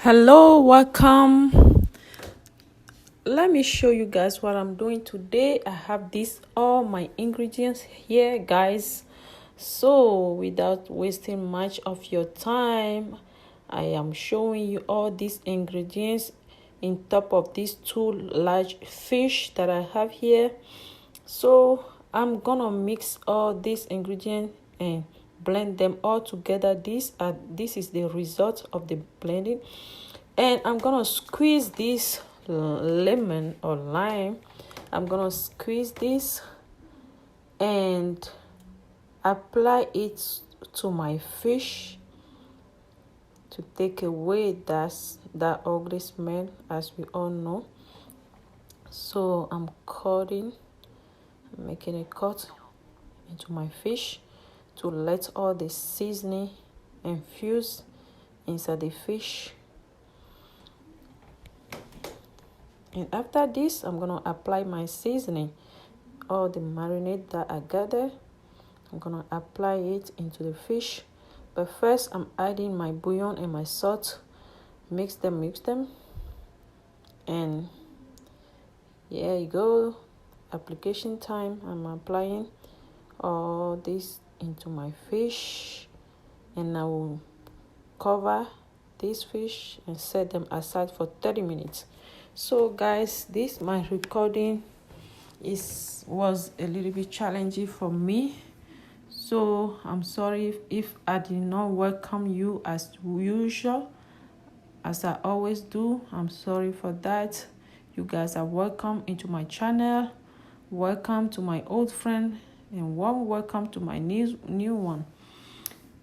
Hello, welcome. Let me show you guys what I'm doing today. I have all my ingredients here, guys. So without wasting much of your time, I am showing you all these ingredients in top of these two large fish that I have here. So I'm gonna mix all these ingredients and blend them all together. This is the result of the blending, and I'm gonna squeeze this lemon or lime. I'm gonna squeeze this and apply it to my fish to take away that ugly smell, as we all know. So I'm making a cut into my fish to let all the seasoning infuse inside the fish. And after this, I'm gonna apply my seasoning, all the marinade that I gathered. I'm gonna apply it into the fish, but first I'm adding my bouillon and my salt. Mix them, and here you go. Application time. I'm applying all this into my fish, and I will cover this fish and set them aside for 30 minutes. So guys, this my recording was a little bit challenging for me, so I'm sorry if I did not welcome you as usual, as I always do. I'm sorry for that. You guys are welcome into my channel. Welcome to my old friend, and warm welcome to my new one.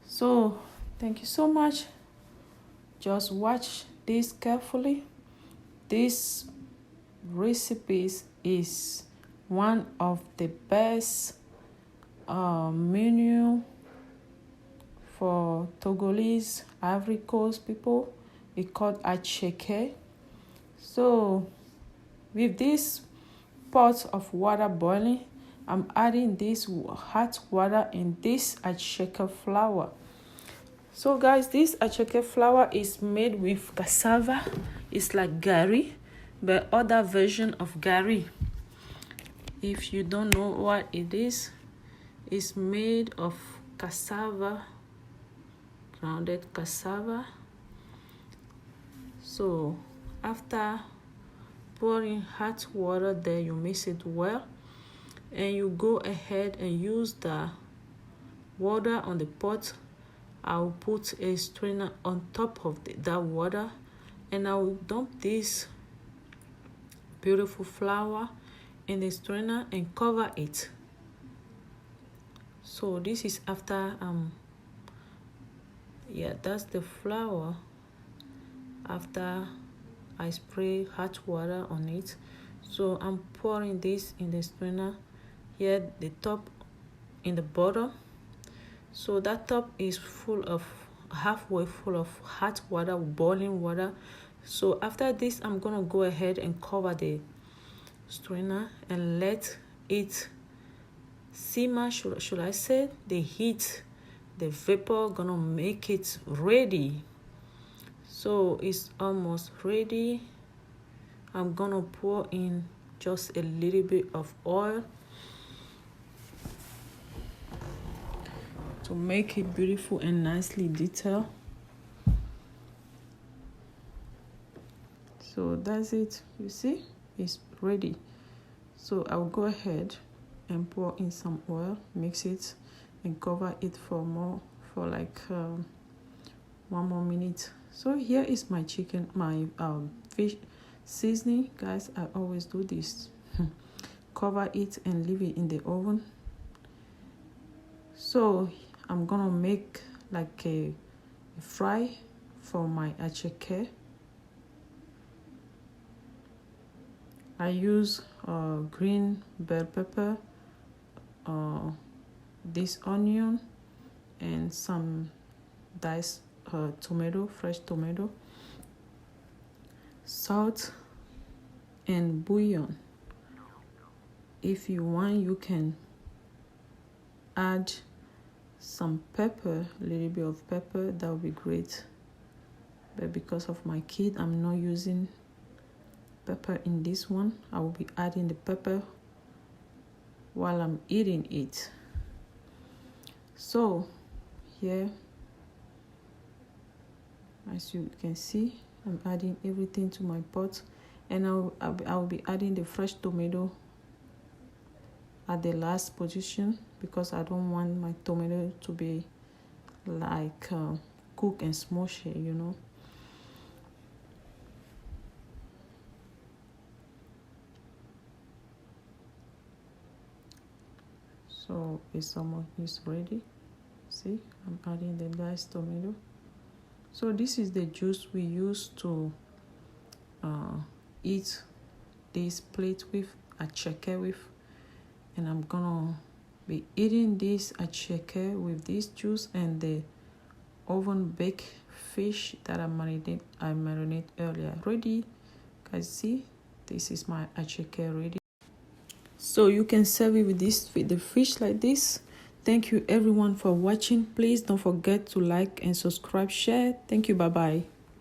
So thank you so much. Just watch this carefully. This recipe is one of the best menu for Togolese, Ivory Coast people. It's called ATTIÉKÉ. So with this pot of water boiling, I'm adding this hot water in this ATTIÉKÉ flour. So guys, this ATTIÉKÉ flour is made with cassava. It's like gari, but other version of gari. If you don't know what it is, it's made of cassava, grounded cassava. So after pouring hot water there, you mix it well, and you go ahead and use the water on the pot. I'll put a strainer on top of that water, and I will dump this beautiful flour in the strainer and cover it. So this is after that's the flour after I spray hot water on it. So I'm pouring this in the strainer here, the top in the bottom. So that top is halfway full of hot water, boiling water. So after this, I'm gonna go ahead and cover the strainer and let it simmer. Should I say the heat, the vapor gonna make it ready. So it's almost ready. I'm gonna pour in just a little bit of oil to make it beautiful and nicely detailed. So that's it. You see, it's ready. So I'll go ahead and pour in some oil, mix it, and cover it for like 1 more minute. So here is my chicken, my fish seasoning, guys. I always do this. Cover it and leave it in the oven. So I'm gonna make like a fry for my ATTIÉKÉ. I use green bell pepper, this onion, and some diced tomato, fresh tomato, salt, and bouillon. If you want, you can add some pepper, a little bit of pepper. That would be great. but because of my kid, I'm not using pepper in this one. I will be adding the pepper while I'm eating it. So here, as you can see, I'm adding everything to my pot, and I'll be adding the fresh tomato at the last position, because I don't want my tomato to be like cook and smushy, you know. So it's almost ready. See, I'm adding the diced tomato. So this is the juice we use to eat this plate with, ATTIÉKÉ with, and I'm gonna be eating this ATTIÉKÉ with this juice and the oven baked fish that I marinate earlier. Ready, guys. See, this is my ATTIÉKÉ ready. So you can serve it with the fish like this. Thank you everyone for watching. Please don't forget to like and subscribe, share. Thank you. Bye bye.